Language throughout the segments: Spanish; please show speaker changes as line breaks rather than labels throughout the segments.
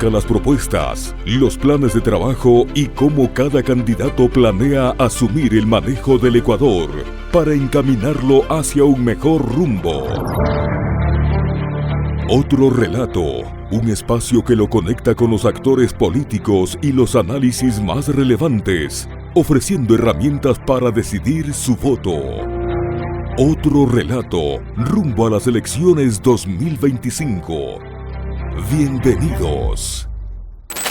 Conozca las propuestas, los planes de trabajo y cómo cada candidato planea asumir el manejo del Ecuador para encaminarlo hacia un mejor rumbo. Otro relato, un espacio que lo conecta con los actores políticos y los análisis más relevantes, ofreciendo herramientas para decidir su voto. Otro relato, rumbo a las elecciones 2025. Bienvenidos.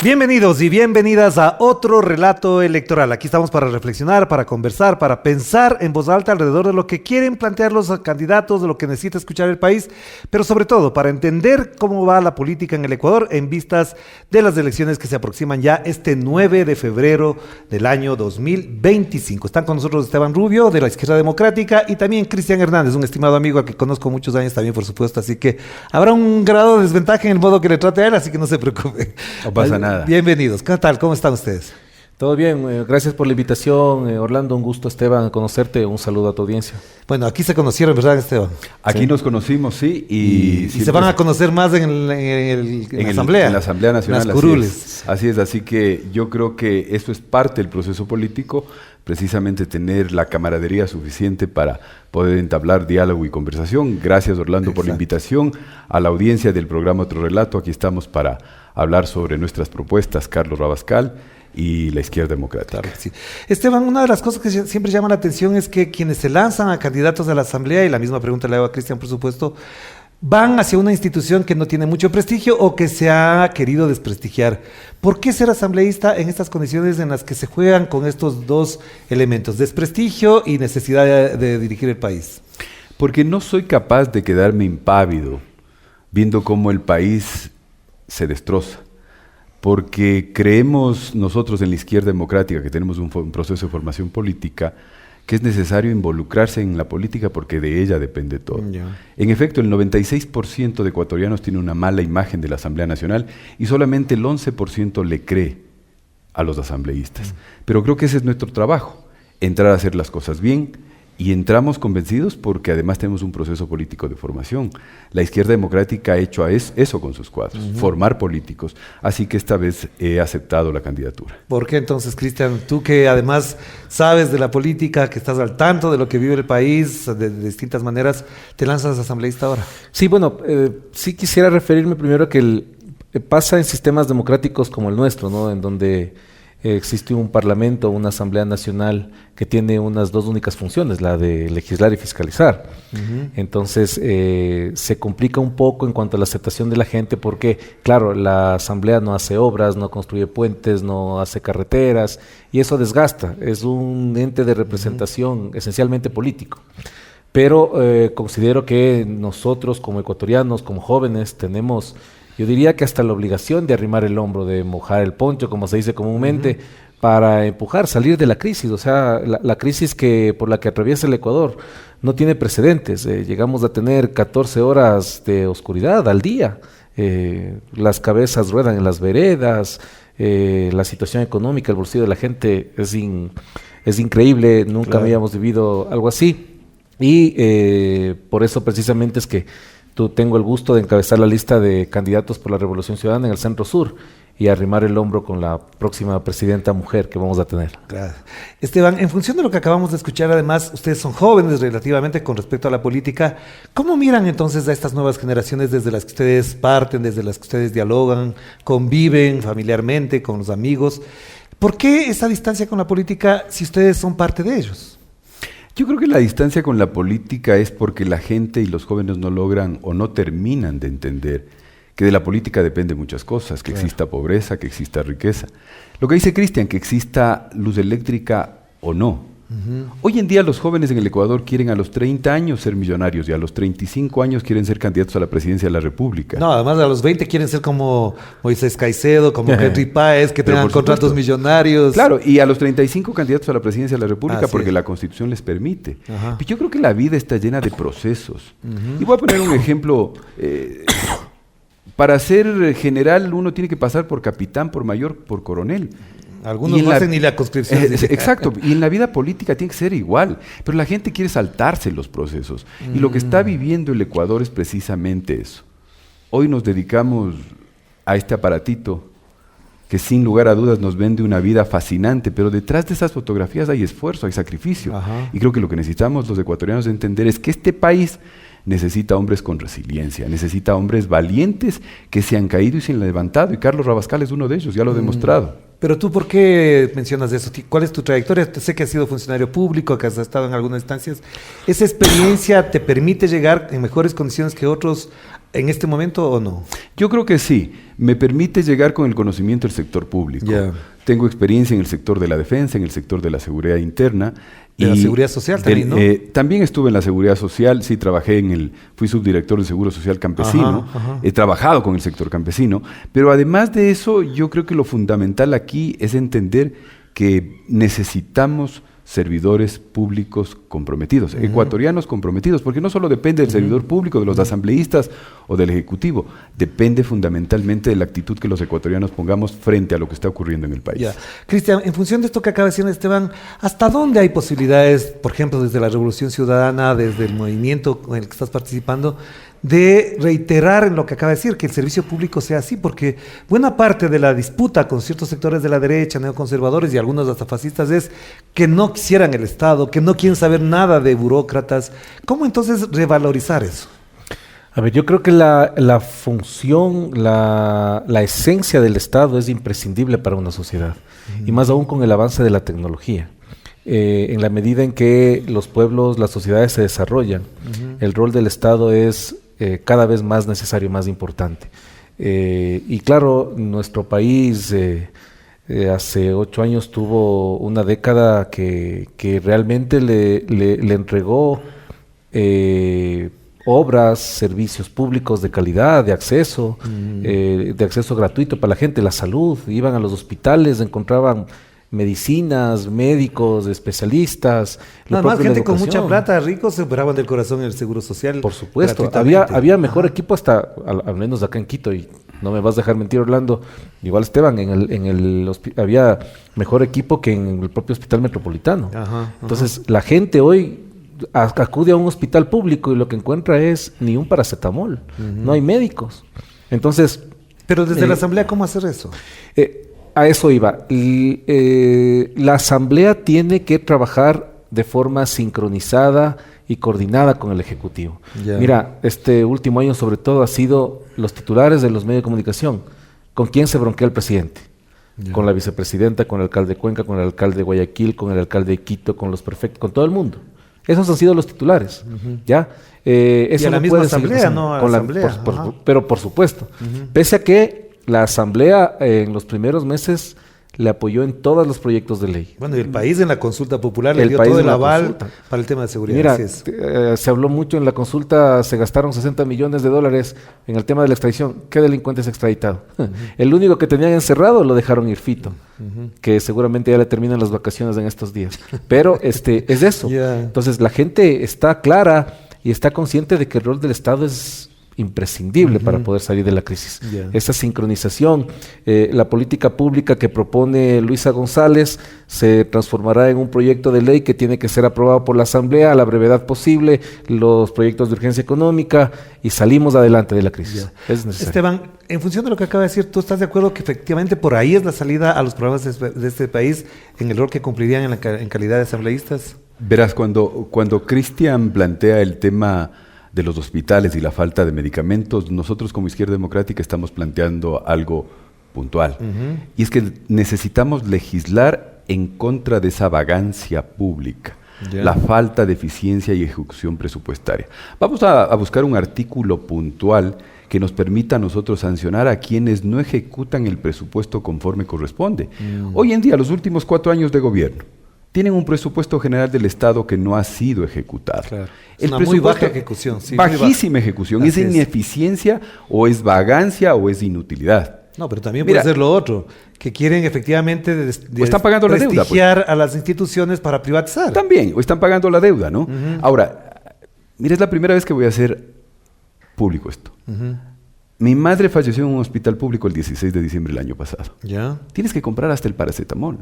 Bienvenidos y bienvenidas a otro relato electoral. Aquí estamos para reflexionar, para conversar, para pensar en voz alta alrededor de lo que quieren plantear los candidatos, de lo que necesita escuchar el país, pero sobre todo para entender cómo va la política en el Ecuador en vistas de las elecciones que se aproximan ya este 9 de febrero del año 2025. Están con nosotros Esteban Rubio de la Izquierda Democrática y también Cristian Hernández, un estimado amigo al que conozco muchos años también, por supuesto, así que habrá un grado de desventaja en el modo que le trate a él, así que no se preocupe.
No pasa nada.
Bienvenidos. ¿Qué tal? ¿Cómo están ustedes?
Todo bien, gracias por la invitación, Orlando, un gusto, Esteban, conocerte, un saludo a tu audiencia.
Bueno, aquí se conocieron, ¿verdad, Esteban?
Aquí nos conocimos, sí,
y se van a conocer más en la Asamblea.
En la Asamblea Nacional,
las curules.
Así es, así que yo creo que esto es parte del proceso político, precisamente tener la camaradería suficiente para poder entablar diálogo y conversación. Gracias, Orlando, por la invitación a la audiencia del programa Otro Relato. Aquí estamos para hablar sobre nuestras propuestas, Carlos Rabascal y la Izquierda Democrática.
Claro, sí. Esteban, una de las cosas que siempre llama la atención es que quienes se lanzan a candidatos a la Asamblea, y la misma pregunta le hago a Cristian, por supuesto, van hacia una institución que no tiene mucho prestigio o que se ha querido desprestigiar. ¿Por qué ser asambleísta en estas condiciones en las que se juegan con estos dos elementos, desprestigio y necesidad de dirigir el país?
Porque no soy capaz de quedarme impávido viendo cómo el país se destroza. Porque creemos nosotros en la Izquierda Democrática, que tenemos un proceso de formación política, que es necesario involucrarse en la política porque de ella depende todo. En efecto, el 96% de ecuatorianos tiene una mala imagen de la Asamblea Nacional y solamente el 11% le cree a los asambleístas. Pero creo que ese es nuestro trabajo, entrar a hacer las cosas bien, y entramos convencidos porque además tenemos un proceso político de formación. La Izquierda Democrática ha hecho eso con sus cuadros, formar políticos. Así que esta vez he aceptado la candidatura.
¿Por qué entonces, Cristian, tú que además sabes de la política, que estás al tanto de lo que vive el país de distintas maneras, te lanzas asambleísta ahora?
Sí, bueno, sí quisiera referirme primero a que pasa en sistemas democráticos como el nuestro, ¿no? En donde existe un parlamento, una asamblea nacional que tiene unas dos únicas funciones, la de legislar y fiscalizar. Entonces se complica un poco en cuanto a la aceptación de la gente porque, claro, la asamblea no hace obras, no construye puentes, no hace carreteras y eso desgasta. Es un ente de representación esencialmente político. Pero considero que nosotros como ecuatorianos, como jóvenes, tenemos, yo diría que hasta la obligación de arrimar el hombro, de mojar el poncho, como se dice comúnmente, para empujar, salir de la crisis. O sea, la crisis por la que atraviesa el Ecuador no tiene precedentes. Llegamos a tener 14 horas de oscuridad al día. Las cabezas ruedan en las veredas. La situación económica, el bolsillo de la gente es increíble. Nunca habíamos vivido algo así. Y por eso precisamente es que tengo el gusto de encabezar la lista de candidatos por la Revolución Ciudadana en el Centro Sur y arrimar el hombro con la próxima presidenta mujer que vamos a tener.
Claro. Esteban, en función de lo que acabamos de escuchar, además, ustedes son jóvenes relativamente con respecto a la política. ¿Cómo miran entonces a estas nuevas generaciones desde las que ustedes parten, desde las que ustedes dialogan, conviven familiarmente con los amigos? ¿Por qué esa distancia con la política si ustedes son parte de ellos?
Yo creo que la distancia con la política es porque la gente y los jóvenes no logran o no terminan de entender que de la política depende muchas cosas, que exista pobreza, que exista riqueza. Lo que dice Cristian, que exista luz eléctrica o no. Hoy en día los jóvenes en el Ecuador quieren a los 30 años ser millonarios y a los 35 años quieren ser candidatos a la presidencia de la República.
No, además a los 20 quieren ser como Moisés Caicedo, como Henry Páez, que tengan contratos millonarios.
Claro, y a los 35 candidatos a la presidencia de la República porque la Constitución les permite. Pero yo creo que la vida está llena de procesos. Y voy a poner un ejemplo. Para ser general uno tiene que pasar por capitán, por mayor, por coronel.
Algunos no hacen ni la conscripción.
Exacto, y en la vida política tiene que ser igual, pero la gente quiere saltarse los procesos. Y lo que está viviendo el Ecuador es precisamente eso. Hoy nos dedicamos a este aparatito que sin lugar a dudas nos vende una vida fascinante, pero detrás de esas fotografías hay esfuerzo, hay sacrificio.
Ajá.
Y creo que lo que necesitamos los ecuatorianos entender es que este país necesita hombres con resiliencia, necesita hombres valientes que se han caído y se han levantado. Y Carlos Rabascal es uno de ellos, ya lo ha demostrado.
Pero tú, ¿por qué mencionas eso? ¿Cuál es tu trayectoria? Sé que has sido funcionario público, que has estado en algunas instancias. ¿Esa experiencia te permite llegar en mejores condiciones que otros en este momento o no?
Yo creo que sí. Me permite llegar con el conocimiento del sector público.
Ya.
Tengo experiencia en el sector de la defensa, en el sector de la seguridad interna.
De la seguridad social también, ¿no?
También estuve en la seguridad social, sí, fui subdirector del Seguro Social Campesino,
Ajá.
he trabajado con el sector campesino, pero además de eso, yo creo que lo fundamental aquí es entender que necesitamos servidores públicos comprometidos, ecuatorianos comprometidos, porque no solo depende del servidor público, de los asambleístas o del Ejecutivo, depende fundamentalmente de la actitud que los ecuatorianos pongamos frente a lo que está ocurriendo en el país.
Ya. Cristian, en función de esto que acaba de decir Esteban, ¿hasta dónde hay posibilidades, por ejemplo, desde la Revolución Ciudadana, desde el movimiento con el que estás participando, de reiterar en lo que acaba de decir, que el servicio público sea así? Porque buena parte de la disputa con ciertos sectores de la derecha, neoconservadores y algunos hasta fascistas, es que no quisieran el Estado, que no quieren saber nada de burócratas. ¿Cómo entonces revalorizar eso?
A ver, yo creo que la función, la esencia del Estado es imprescindible para una sociedad, y más aún con el avance de la tecnología. En la medida en que los pueblos, las sociedades se desarrollan, el rol del Estado es cada vez más necesario, más importante. Y claro, nuestro país hace 8 años tuvo una década que realmente le entregó obras, servicios públicos de calidad, de acceso gratuito para la gente, la salud. Iban a los hospitales, encontraban medicinas, médicos, especialistas.
Nada más gente con mucha plata, ricos, se operaban del corazón en el Seguro Social.
Por supuesto, había mejor equipo hasta, al menos acá en Quito, y no me vas a dejar mentir, Orlando, igual Esteban, había mejor equipo que en el propio hospital metropolitano. Entonces, la gente hoy acude a un hospital público y lo que encuentra es ni un paracetamol, no hay médicos. Entonces...
Pero desde la Asamblea, ¿cómo hacer eso?
A eso iba. La Asamblea tiene que trabajar de forma sincronizada y coordinada con el Ejecutivo.
Ya.
Mira, este último año sobre todo ha sido los titulares de los medios de comunicación. ¿Con quién se bronquea el presidente? Ya. Con la vicepresidenta, con el alcalde de Cuenca, con el alcalde de Guayaquil, con el alcalde de Quito, con los prefectos, con todo el mundo. Esos han sido los titulares. ¿Ya? Eso
y a la
no
misma
puede
Asamblea, ¿no? A la Asamblea.
Pero por supuesto. Pese a que la Asamblea en los primeros meses le apoyó en todos los proyectos de ley.
Bueno, y el país en la consulta popular le dio todo el aval para el tema de seguridad.
Mira, se habló mucho en la consulta, se gastaron $60 millones en el tema de la extradición. ¿Qué delincuente es extraditado? El único que tenían encerrado lo dejaron ir Fito, que seguramente ya le terminan las vacaciones en estos días. Pero es eso. Entonces la gente está clara y está consciente de que el rol del Estado es imprescindible para poder salir de la crisis. Esa sincronización, la política pública que propone Luisa González se transformará en un proyecto de ley que tiene que ser aprobado por la Asamblea a la brevedad posible, los proyectos de urgencia económica, y salimos adelante de la crisis. Es necesario.
Esteban, en función de lo que acaba de decir, ¿tú estás de acuerdo que efectivamente por ahí es la salida a los problemas de este país en el rol que cumplirían en calidad de asambleístas?
Verás, cuando Cristian plantea el tema de los hospitales y la falta de medicamentos, nosotros como Izquierda Democrática estamos planteando algo puntual. Y es que necesitamos legislar en contra de esa vagancia pública, la falta de eficiencia y ejecución presupuestaria. Vamos a buscar un artículo puntual que nos permita a nosotros sancionar a quienes no ejecutan el presupuesto conforme corresponde. Hoy en día, los últimos 4 años de gobierno, tienen un presupuesto general del Estado que no ha sido ejecutado.
Claro. Es una muy baja ejecución. Sí,
bajísima ejecución. ¿Es ineficiencia o es vagancia o es inutilidad?
No, pero también puede ser lo otro, que quieren efectivamente
están pagando la deuda,
prestigiar a las instituciones para privatizar.
También, o están pagando la deuda, ¿no? Ahora, mira, es la primera vez que voy a hacer público esto. Mi madre falleció en un hospital público el 16 de diciembre del año pasado. Tienes que comprar hasta el paracetamol.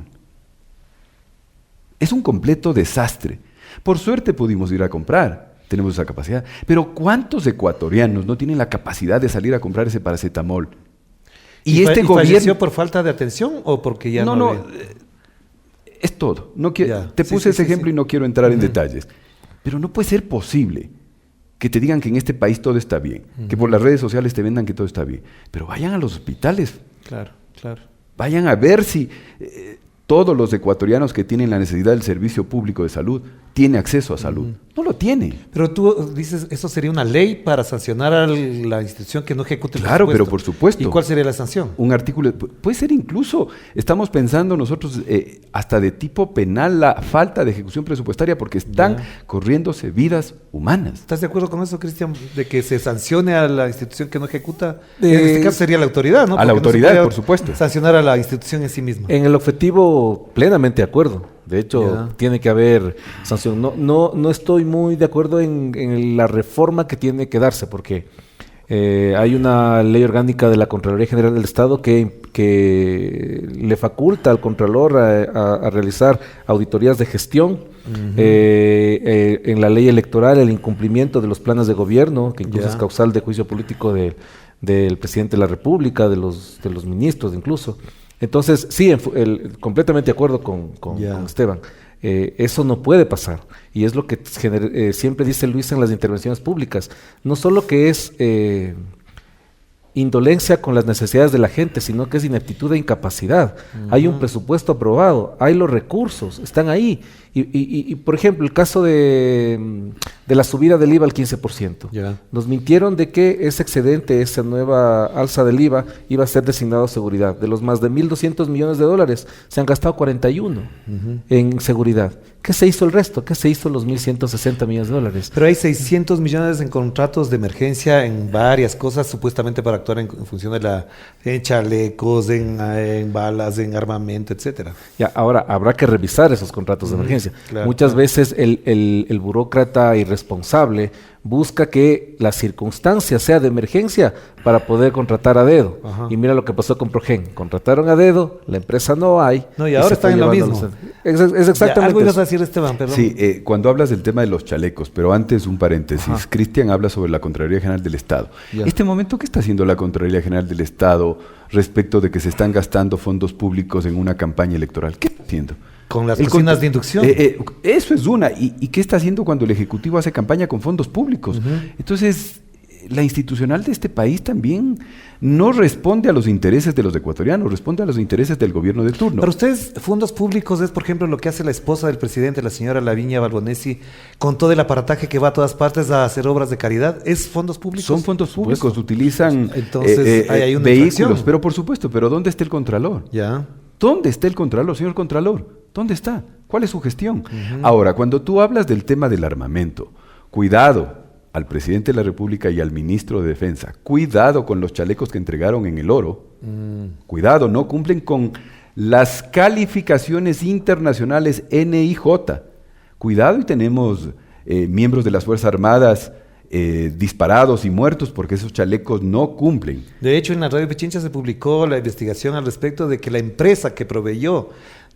Es un completo desastre. Por suerte pudimos ir a comprar, tenemos esa capacidad. Pero ¿cuántos ecuatorianos no tienen la capacidad de salir a comprar ese paracetamol? Y este gobierno...
¿Falleció por falta de atención o porque ya no había?
Es todo. No quiero,
Ya.
te puse ese ejemplo y no quiero entrar en
Ujú.
detalles. Pero no puede ser posible que te digan que en este país todo está bien, que por las redes sociales te vendan que todo está bien. Pero vayan a los hospitales,
Claro, claro.
vayan a ver si todos los ecuatorianos que tienen la necesidad del servicio público de salud tienen acceso a salud. No lo tiene.
Pero tú dices, eso sería una ley para sancionar a la institución que no ejecute el
Claro,
presupuesto.
pero por supuesto.
¿Y cuál sería la sanción?
Un artículo, puede ser incluso, estamos pensando nosotros hasta de tipo penal la falta de ejecución presupuestaria porque están corriéndose vidas humanas.
¿Estás de acuerdo con eso, Cristian? De que se sancione a la institución que no ejecuta. En este caso sería la autoridad, ¿no?
A la
Porque no se
autoridad,
puede
por supuesto.
sancionar a la institución en sí misma.
En el objetivo, plenamente de acuerdo. De hecho,
Ya.
tiene que haber sanción. No estoy muy de acuerdo en la reforma que tiene que darse, porque hay una ley orgánica de la Contraloría General del Estado que le faculta al Contralor a realizar auditorías de gestión. En la ley electoral, el incumplimiento de los planes de gobierno, que incluso
Ya.
es causal de juicio político del presidente de la República, de los ministros incluso. Entonces, sí, completamente de acuerdo con Esteban. Eso no puede pasar. Y es lo que siempre dice Luis en las intervenciones públicas. No solo que es indolencia con las necesidades de la gente, sino que es ineptitud e incapacidad. Hay un presupuesto aprobado, hay los recursos, están ahí. Y por ejemplo, el caso de la subida del IVA al 15%.
Ya.
Nos mintieron de que ese excedente, esa nueva alza del IVA, iba a ser destinado a seguridad. De los más de 1.200 millones de dólares, se han gastado 41 en seguridad. ¿Qué se hizo el resto? ¿Qué se hizo los 1.160 millones de dólares?
Pero hay 600 millones en contratos de emergencia en varias cosas, supuestamente para actuar en función de en chalecos, en balas, en armamento, etcétera.
Ya, ahora habrá que revisar esos contratos de emergencia.
claro,
Muchas
claro.
veces el burócrata irresponsable busca que la circunstancia sea de emergencia para poder contratar a dedo.
Ajá.
Y mira lo que pasó con Progen. Contrataron a dedo, la empresa no hay.
No, y ahora
se
están
fue
en lo
llevando
mismo.
Es exactamente
Ya, algo ibas
eso.
a decir, Esteban, perdón.
Sí, cuando hablas del tema de los chalecos, pero antes un paréntesis,
Ajá.
Cristian habla sobre la Contraloría General del Estado.
Ya.
Este momento, ¿qué está haciendo la Contraloría General del Estado respecto de que se están gastando fondos públicos en una campaña electoral? ¿Qué está haciendo?
Con las
El
cocinas
contra-
de inducción.
Eso es una. ¿Y qué está haciendo cuando el Ejecutivo hace campaña con fondos públicos? Entonces, la institucional de este país también no responde a los intereses de los ecuatorianos, responde a los intereses del gobierno de turno.
Para ustedes, fondos públicos es, por ejemplo, lo que hace la esposa del presidente, la señora Lavinia Balbonesi, con todo el aparataje que va a todas partes a hacer obras de caridad. ¿Es fondos públicos?
Son fondos públicos, utilizan
Entonces, ahí hay una
vehículos,
infracción.
pero por supuesto, pero ¿dónde está el Contralor?
Ya.
¿Dónde está el Contralor, señor Contralor? ¿Dónde está? ¿Cuál es su gestión? Ahora, cuando tú hablas del tema del armamento, cuidado al presidente de la República y al ministro de Defensa, cuidado con los chalecos que entregaron en el oro, cuidado, no cumplen con las calificaciones internacionales NIJ, cuidado y tenemos miembros de las Fuerzas Armadas disparados y muertos porque esos chalecos no cumplen.
De hecho, en la radio Pichincha se publicó la investigación al respecto de que la empresa que proveyó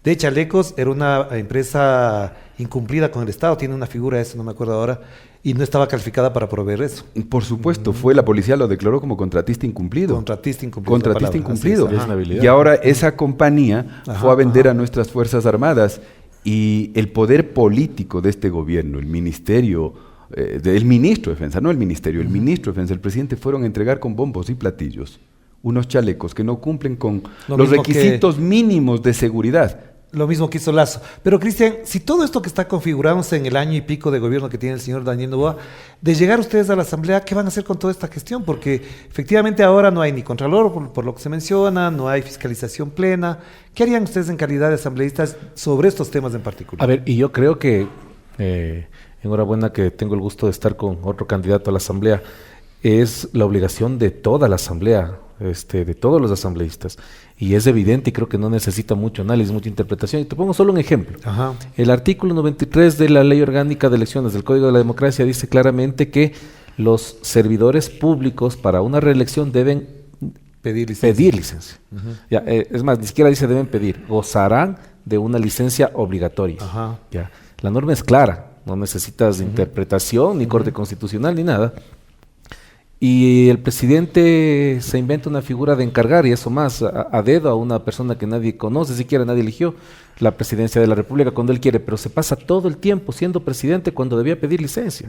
de chalecos era una empresa incumplida con el Estado. Tiene una figura, eso no me acuerdo ahora, y no estaba calificada para proveer eso.
Por supuesto, fue la policía lo declaró como contratista incumplido.
Contratista incumplido.
Contratista
es la palabra,
incumplido.
así es,
Es una
ajá.
habilidad.
Y ahora esa compañía
Ajá,
fue a vender
ajá.
a nuestras Fuerzas Armadas y el poder político de este gobierno, el ministerio, el ministro de Defensa, no el ministerio, el ministro de Defensa, el presidente, fueron a entregar con bombos y platillos unos chalecos que no cumplen con
Lo
los
mismo que-
requisitos mínimos de seguridad.
Lo mismo que hizo Lazo. Pero, Cristian, si todo esto que está configurándose en el año y pico de gobierno que tiene el señor Daniel Noboa, de llegar ustedes a la Asamblea, ¿qué van a hacer con toda esta gestión? Porque efectivamente ahora no hay ni contralor, por lo que se menciona, no hay fiscalización plena. ¿Qué harían ustedes en calidad de asambleístas sobre estos temas en particular?
A ver, y yo creo que, enhorabuena que tengo el gusto de estar con otro candidato a la Asamblea, es la obligación de toda la Asamblea, de todos los asambleístas. Y es evidente y creo que no necesita mucho análisis, mucha interpretación. Y te pongo solo un ejemplo.
Ajá.
El artículo 93 de la Ley Orgánica de Elecciones del Código de la Democracia dice claramente que los servidores públicos para una reelección deben
Pedir licencia.
pedir licencia. Ya, es más, ni siquiera dice deben pedir, gozarán de una licencia obligatoria.
Ajá.
Ya. La norma es clara, no necesitas interpretación, ni corte constitucional, ni nada. y el presidente se inventa una figura de encargar, y eso más, a dedo a una persona que nadie conoce, siquiera nadie eligió la presidencia de la República cuando él quiere, pero se pasa todo el tiempo siendo presidente cuando debía pedir licencia.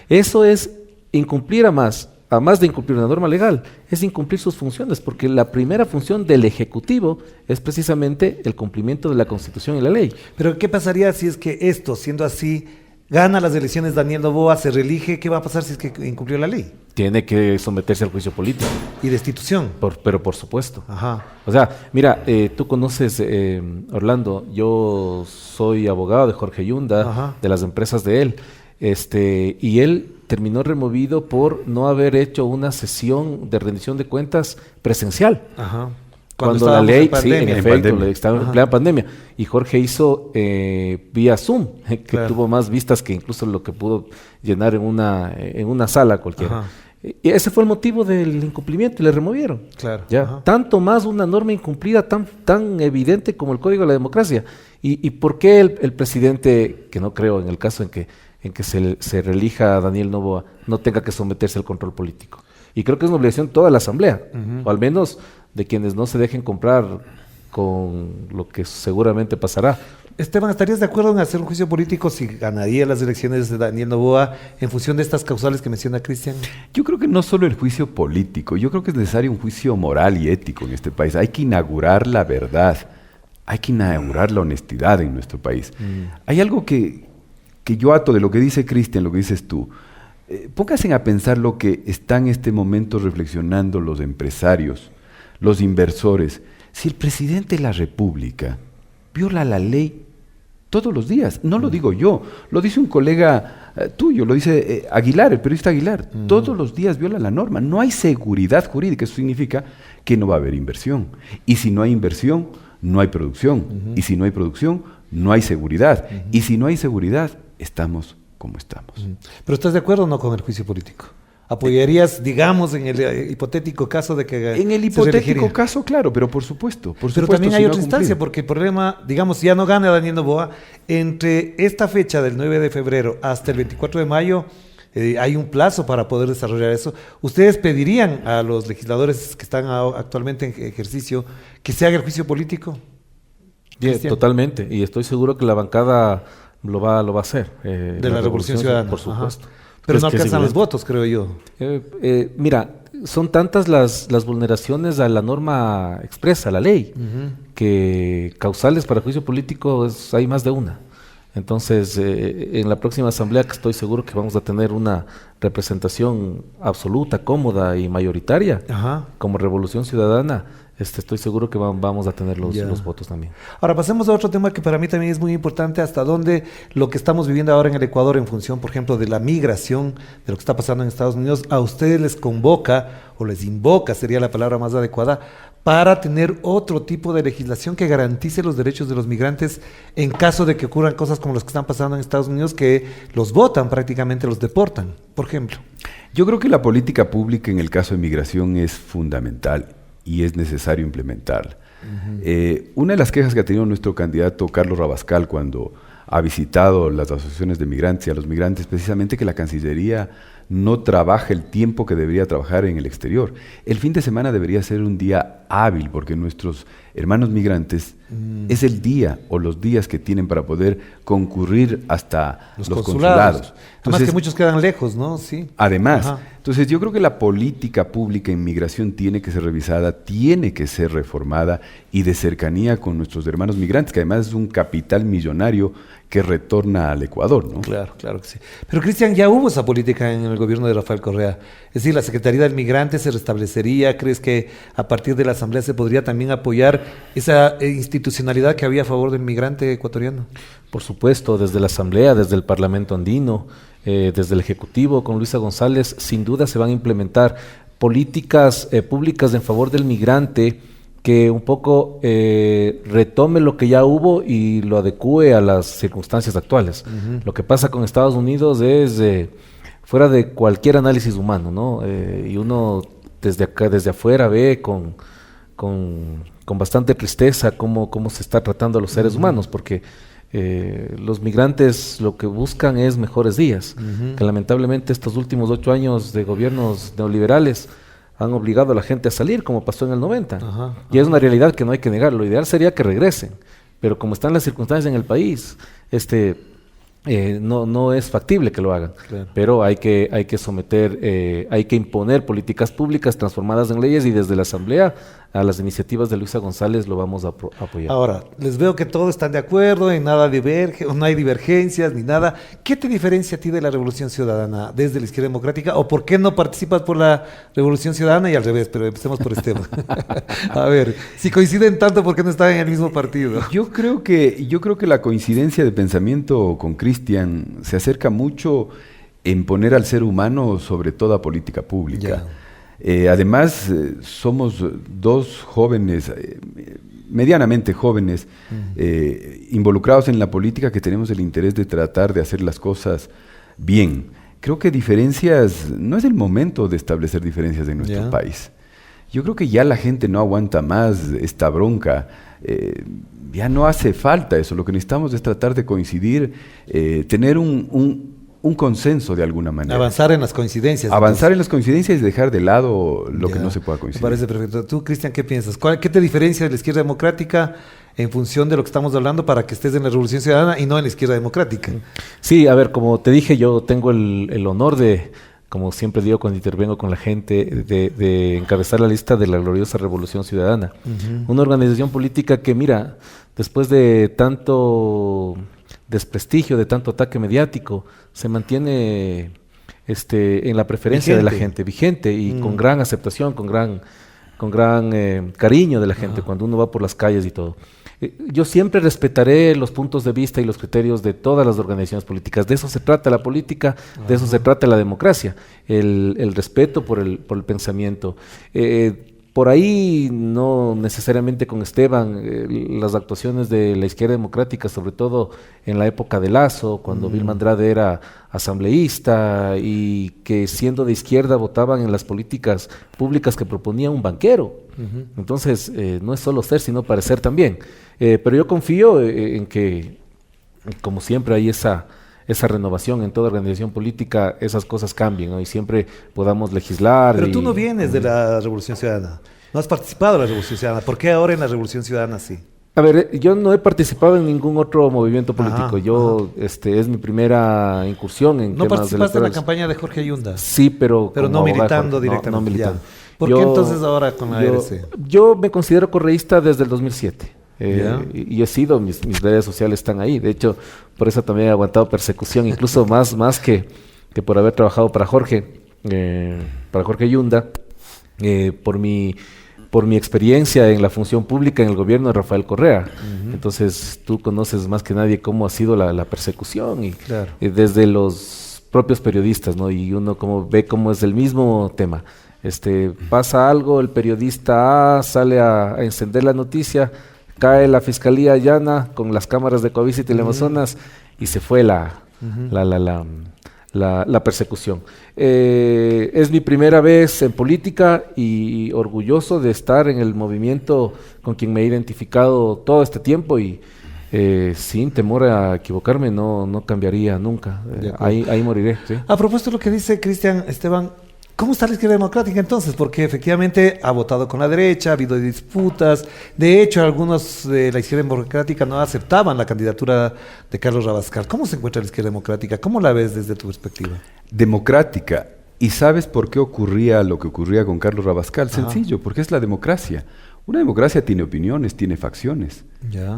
Eso es incumplir a más de incumplir una norma legal, es incumplir sus funciones, porque la primera función del Ejecutivo es precisamente el cumplimiento de la Constitución y la ley.
Pero ¿qué pasaría si es que esto, siendo así, gana las elecciones Daniel Noboa, se reelige? ¿Qué va a pasar si es que incumplió la ley?
Tiene que someterse al juicio político.
¿Y destitución?
Pero por supuesto.
Ajá.
O sea, mira, tú conoces, Orlando, yo soy abogado de Jorge Yunda,
Ajá,
de las empresas de él, y él terminó removido por no haber hecho una sesión de rendición de cuentas presencial.
ajá.
Cuando la ley,
pandemia,
sí, en efecto, estaba en plena pandemia. Y Jorge hizo vía Zoom, que
claro,
tuvo más vistas que incluso lo que pudo llenar en una sala cualquiera.
Ajá.
Y ese fue el motivo del incumplimiento, y le removieron.
Claro.
Ya,
Ajá.
tanto más una norma incumplida tan evidente como el Código de la Democracia. ¿Y por qué el presidente, que no creo en el caso en que se reelija a Daniel Noboa, no tenga que someterse al control político? Y creo que es una obligación de toda la Asamblea, o al menos de quienes no se dejen comprar con lo que seguramente pasará.
Esteban, ¿estarías de acuerdo en hacer un juicio político si ganaría las elecciones de Daniel Noboa en función de estas causales que menciona Cristian?
Yo creo que no solo el juicio político, yo creo que es necesario un juicio moral y ético en este país. Hay que inaugurar la verdad, hay que inaugurar la honestidad en nuestro país. Hay algo que yo ato de lo que dice Cristian, lo que dices tú. Pónganse a pensar lo que están en este momento reflexionando los empresarios, los inversores. Si el presidente de la República viola la ley todos los días, no lo digo yo, lo dice un colega tuyo, lo dice Aguilar, el periodista Aguilar, todos los días viola la norma, no hay seguridad jurídica, eso significa que no va a haber inversión, y si no hay inversión, no hay producción, y si no hay producción, no hay seguridad, y si no hay seguridad, estamos como estamos.
¿Pero estás de acuerdo o no con el juicio político? ¿Apoyarías, digamos, en el hipotético caso de que
en el
se
hipotético
reelegiría?
caso, claro, pero por supuesto.
Pero también hay
si no
otra
ha
instancia,
cumplido.
porque el problema, digamos, si ya no gana Daniel Noboa, entre esta fecha del 9 de febrero hasta el 24 de mayo, hay un plazo para poder desarrollar eso. ¿Ustedes pedirían a los legisladores que están actualmente en ejercicio que se haga el juicio político?
Totalmente, y estoy seguro que la bancada lo va a hacer.
De la Revolución Ciudadana.
Por supuesto.
Ajá. Pero no
Es que es
alcanzan los
evidente.
votos, creo yo.
Mira, son tantas las vulneraciones a la norma expresa, a la ley, que causales para juicio político hay más de una. Entonces, en la próxima asamblea, que estoy seguro que vamos a tener una representación absoluta, cómoda y mayoritaria,
Ajá.
como Revolución Ciudadana, estoy seguro que vamos a tener
Ya.
los votos también.
Ahora pasemos a otro tema que para mí también es muy importante, hasta dónde lo que estamos viviendo ahora en el Ecuador en función, por ejemplo, de la migración, de lo que está pasando en Estados Unidos, a ustedes les convoca o les invoca, sería la palabra más adecuada, para tener otro tipo de legislación que garantice los derechos de los migrantes en caso de que ocurran cosas como las que están pasando en Estados Unidos, que los votan prácticamente, los deportan, por ejemplo.
Yo creo que la política pública en el caso de migración es fundamental y es necesario implementarla. Una de las quejas que ha tenido nuestro candidato Carlos Rabascal cuando ha visitado las asociaciones de migrantes y a los migrantes, precisamente que la Cancillería no trabaja el tiempo que debería trabajar en el exterior. El fin de semana debería ser un día hábil, porque nuestros hermanos migrantes es el día o los días que tienen para poder concurrir hasta los consulados.
Además que muchos quedan lejos, ¿no? Sí.
Además,
Ajá.
entonces yo creo que la política pública en migración tiene que ser revisada, tiene que ser reformada y de cercanía con nuestros hermanos migrantes, que además es un capital millonario que retorna al Ecuador, ¿no?
Claro, claro que sí. Pero Cristian, ya hubo esa política en el gobierno de Rafael Correa. Es decir, la Secretaría del Migrante se restablecería. ¿Crees que a partir de la Asamblea se podría también apoyar esa institucionalidad que había a favor del migrante ecuatoriano?
Por supuesto, desde la Asamblea, desde el Parlamento andino, desde el Ejecutivo, con Luisa González, sin duda se van a implementar políticas públicas en favor del migrante que un poco retome lo que ya hubo y lo adecue a las circunstancias actuales. Lo que pasa con Estados Unidos es fuera de cualquier análisis humano, ¿no? Y uno desde acá, desde afuera ve con bastante tristeza cómo se está tratando a los seres humanos, porque Los migrantes lo que buscan es mejores días, que lamentablemente estos últimos 8 años de gobiernos neoliberales han obligado a la gente a salir, como pasó en el 90. Y es una realidad que no hay que negar. Lo ideal sería que regresen, pero como están las circunstancias en el país, no es factible que lo hagan. Claro. Pero hay que someter, hay que imponer políticas públicas transformadas en leyes, y desde la Asamblea a las iniciativas de Luisa González lo vamos a apoyar.
Ahora, les veo que todos están de acuerdo, en nada no hay divergencias ni nada. ¿Qué te diferencia a ti de la Revolución Ciudadana desde la Izquierda Democrática? ¿O por qué no participas por la Revolución Ciudadana y al revés? Pero empecemos por Esteban. A ver, si coinciden tanto, ¿por qué no están en el mismo partido?
Yo creo que la coincidencia de pensamiento con Cristian se acerca mucho en poner al ser humano sobre toda política pública. Además, somos dos jóvenes, medianamente jóvenes, involucrados en la política, que tenemos el interés de tratar de hacer las cosas bien. Creo que no es el momento de establecer diferencias en nuestro país. Yo creo que ya la gente no aguanta más esta bronca. Ya no hace falta eso. Lo que necesitamos es tratar de coincidir, tener un consenso de alguna manera.
Avanzar en las coincidencias.
Avanzar en las coincidencias y dejar de lado lo que no se pueda coincidir.
Me parece perfecto. Tú, Cristian, ¿qué piensas? ¿Qué te diferencia de la Izquierda Democrática en función de lo que estamos hablando para que estés en la Revolución Ciudadana y no en la Izquierda Democrática?
Sí, a ver, como te dije, yo tengo el honor de, como siempre digo cuando intervengo con la gente, de encabezar la lista de la gloriosa Revolución Ciudadana. Una organización política que, mira, después de tanto desprestigio, de tanto ataque mediático, se mantiene en la preferencia de la gente, vigente y con gran aceptación, con gran cariño de la gente cuando uno va por las calles y todo. Yo siempre respetaré los puntos de vista y los criterios de todas las organizaciones políticas. De eso se trata la política, de eso se trata la democracia, el respeto por el pensamiento. Por ahí, no necesariamente con Esteban, las actuaciones de la Izquierda Democrática, sobre todo en la época de Lazo, cuando Vilma Andrade era asambleísta y que siendo de izquierda votaban en las políticas públicas que proponía un banquero. Entonces, no es solo ser, sino parecer también. Pero yo confío en que, como siempre, hay esa renovación en toda organización política, esas cosas cambien, ¿no? Y siempre podamos legislar.
Pero tú no vienes de la Revolución Ciudadana, no has participado en la Revolución Ciudadana. ¿Por qué ahora en la Revolución Ciudadana sí?
A ver, yo no he participado en ningún otro movimiento político. Es mi primera incursión en
¿No participaste en la campaña de Jorge Ayunda?
Sí, pero
no militando directamente.
No militando.
¿Por qué entonces ahora con la ARC?
Yo me considero correísta desde el 2007. Y he sido, mis redes sociales están ahí. De hecho, por eso también he aguantado persecución, incluso más que por haber trabajado para Jorge Ayunda, por mi experiencia en la función pública en el gobierno de Rafael Correa. Entonces, tú conoces más que nadie cómo ha sido la persecución y desde los propios periodistas, ¿no? Y uno ve cómo es el mismo tema. Pasa algo, el periodista A sale a encender la noticia, cae la Fiscalía Llana con las cámaras de Coavisa y Teleamazonas y se fue la persecución. Es mi primera vez en política y orgulloso de estar en el movimiento con quien me he identificado todo este tiempo y sin temor a equivocarme no cambiaría nunca. Ahí moriré. ¿Sí?
A propósito de lo que dice Cristian, Esteban, ¿cómo está la Izquierda Democrática entonces? Porque efectivamente ha votado con la derecha, ha habido disputas. De hecho, algunos de la Izquierda Democrática no aceptaban la candidatura de Carlos Rabascal. ¿Cómo se encuentra la Izquierda Democrática? ¿Cómo la ves desde tu perspectiva?
Democrática. ¿Y sabes por qué ocurría lo que ocurría con Carlos Rabascal? Sencillo, porque es la democracia. Una democracia tiene opiniones, tiene facciones.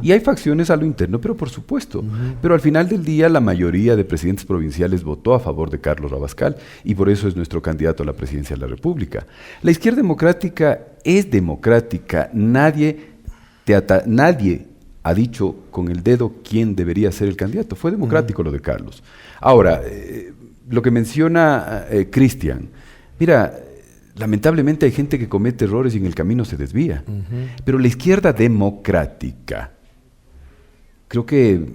Y hay facciones a lo interno, pero por supuesto. Pero al final del día, la mayoría de presidentes provinciales votó a favor de Carlos Rabascal y por eso es nuestro candidato a la presidencia de la República. La izquierda democrática es democrática. Nadie ha dicho con el dedo quién debería ser el candidato. Fue democrático lo de Carlos. Ahora, lo que menciona Cristian, mira, lamentablemente hay gente que comete errores y en el camino se desvía. Pero la izquierda democrática, creo que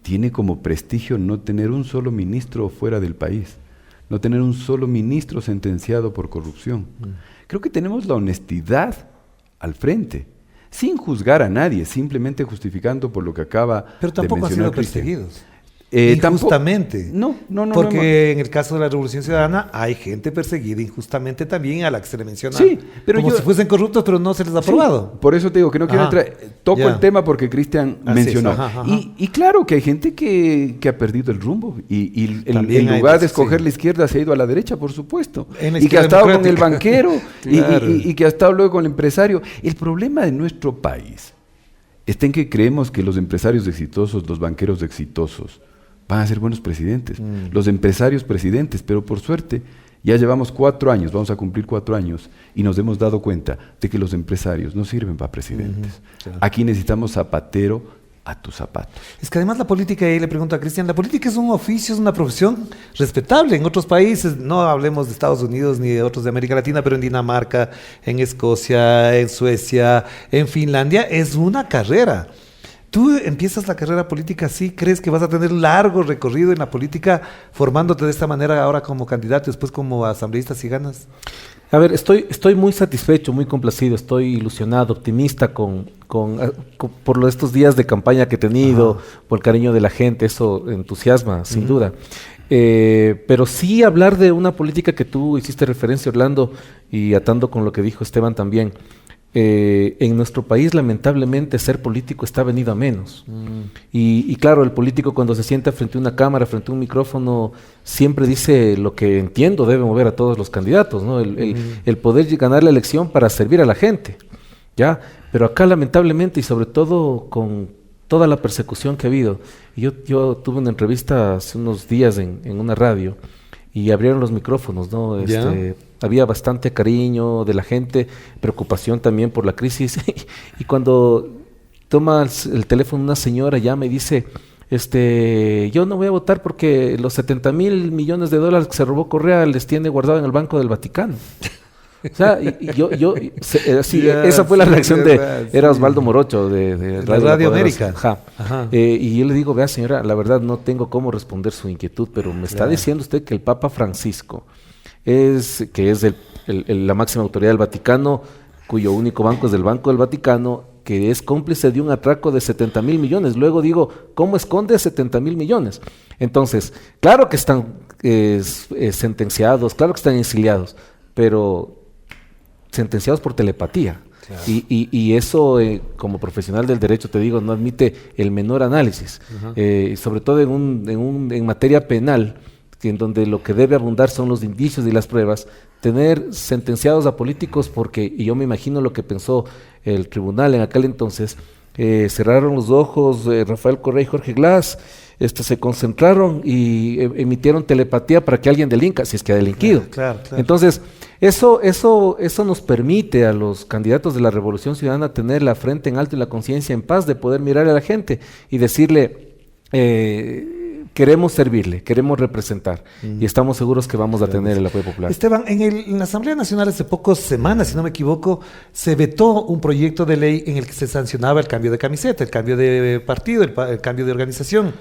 tiene como prestigio no tener un solo ministro fuera del país, no tener un solo ministro sentenciado por corrupción. Creo que tenemos la honestidad al frente sin juzgar a nadie, simplemente justificando por lo que acaba
Pero tampoco
de
han sido
mencionar Cristian.
perseguidos.
Tampoco-
Injustamente.
No.
Porque en el caso de la Revolución Ciudadana hay gente perseguida injustamente también a la que se le menciona.
Sí, pero
como
yo-
si fuesen corruptos, pero no se les ha
Sí,
aprobado.
por eso te digo que no quiero
Ajá.
entrar. Toco
Ya.
el tema porque Cristian
Así
mencionó.
es, ajá.
Y claro que hay gente que ha perdido el rumbo. Y
También
en
hay
lugar de
veces,
escoger
sí.
la izquierda se ha ido a la derecha, por supuesto.
En la
Y que ha
izquierda
estado con el
democrática.
banquero
Claro.
y que ha estado luego con el empresario. El problema de nuestro país está en que creemos que los empresarios exitosos, los banqueros exitosos, van a ser buenos presidentes. Los empresarios presidentes, pero por suerte ya llevamos 4 años, vamos a cumplir 4 años, y nos hemos dado cuenta de que los empresarios no sirven para presidentes.
Claro.
Aquí necesitamos zapatero a tus zapatos.
Es que además la política, y ahí le pregunto a Cristian, la política es un oficio, es una profesión respetable en otros países, no hablemos de Estados Unidos ni de otros de América Latina, pero en Dinamarca, en Escocia, en Suecia, en Finlandia, es una carrera. Tú empiezas la carrera política así, ¿crees que vas a tener largo recorrido en la política formándote de esta manera ahora como candidato y después como asambleísta si ganas?
A ver, estoy muy satisfecho, muy complacido, estoy ilusionado, optimista por estos días de campaña que he tenido, por el cariño de la gente, eso entusiasma, sin duda. Pero sí hablar de una política que tú hiciste referencia, Orlando, y atando con lo que dijo Esteban también. En nuestro país, lamentablemente, ser político está venido a menos. Y claro, el político cuando se sienta frente a una cámara, frente a un micrófono, siempre dice lo que entiendo debe mover a todos los candidatos, ¿no? El poder ganar la elección para servir a la gente, ¿ya? Pero acá, lamentablemente, y sobre todo con toda la persecución que ha habido, yo tuve una entrevista hace unos días en una radio y abrieron los micrófonos, ¿no? Había bastante cariño de la gente, preocupación también por la crisis. Y cuando toma el teléfono una señora, llama y dice, yo no voy a votar porque los 70,000 millones de dólares que se robó Correa les tiene guardado en el Banco del Vaticano. O sea, esa fue la reacción era Osvaldo Morocho de
Radio
La Poderosa.
América.
Ajá. Y yo le digo, vea señora, la verdad no tengo cómo responder su inquietud, pero me está diciendo usted que el Papa Francisco es la máxima autoridad del Vaticano, cuyo único banco es del Banco del Vaticano, que es cómplice de un atraco de 70,000 millones. Luego digo, ¿cómo esconde 70,000 millones? Entonces, claro que están sentenciados, claro que están exiliados, pero sentenciados por telepatía. Claro. Y eso, como profesional del derecho, te digo, no admite el menor análisis. Sobre todo en materia penal, en donde lo que debe abundar son los indicios y las pruebas, tener sentenciados a políticos y yo me imagino lo que pensó el tribunal en aquel entonces, cerraron los ojos Rafael Correa y Jorge Glass, se concentraron y emitieron telepatía para que alguien delinca, si es que ha delinquido.
Claro.
Entonces, eso nos permite a los candidatos de la Revolución Ciudadana tener la frente en alto y la conciencia en paz de poder mirar a la gente y decirle, queremos servirle, queremos representar y estamos seguros que vamos a tener el apoyo popular.
Esteban, en la Asamblea Nacional hace pocas semanas, si no me equivoco, se vetó un proyecto de ley en el que se sancionaba el cambio de camiseta, el cambio de partido, el cambio de organización.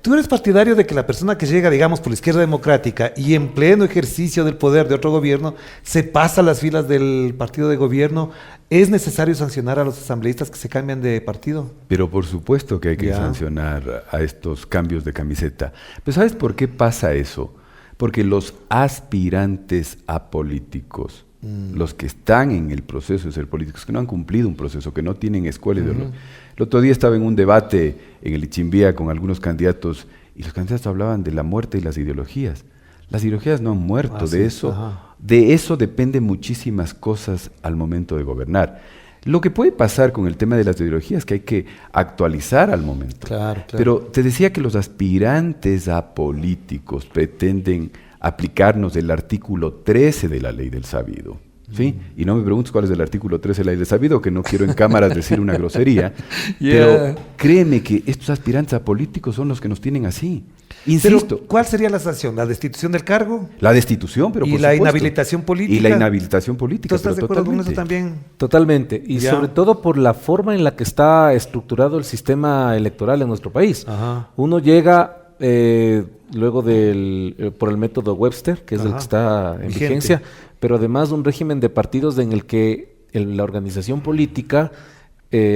¿Tú eres partidario de que la persona que llega, digamos, por la izquierda democrática y en pleno ejercicio del poder de otro gobierno, se pasa a las filas del partido de gobierno? ¿Es necesario sancionar a los asambleístas que se cambian de partido?
Pero por supuesto que hay que sancionar a estos cambios de camiseta. Pero ¿sabes por qué pasa eso? Porque los aspirantes a políticos, los que están en el proceso de ser políticos, que no han cumplido un proceso, que no tienen escuela ideológica. El otro día estaba en un debate en el Ichimbía con algunos candidatos y los candidatos hablaban de la muerte y las ideologías. Las ideologías no han muerto, de eso dependen muchísimas cosas al momento de gobernar. Lo que puede pasar con el tema de las ideologías es que hay que actualizar al momento.
Claro.
Pero te decía que los aspirantes a políticos pretenden aplicarnos el artículo 13 de la ley del sabido. ¿Sí? Y no me preguntes cuál es el artículo 13 de la ley del sabido, que no quiero en cámaras decir una grosería, pero créeme que estos aspirantes a políticos son los que nos tienen así. Insisto.
Pero, ¿cuál sería la sanción? ¿La destitución del cargo?
La destitución, pero
¿Y
por
la
supuesto.
inhabilitación política?
Y la inhabilitación política.
¿Tú estás de acuerdo con eso
totalmente.
también?
Totalmente. Y sobre todo por la forma en la que está estructurado el sistema electoral en nuestro país. Uno llega luego por el método Webster, que es el que está en vigencia, pero además un régimen de partidos en el que la organización política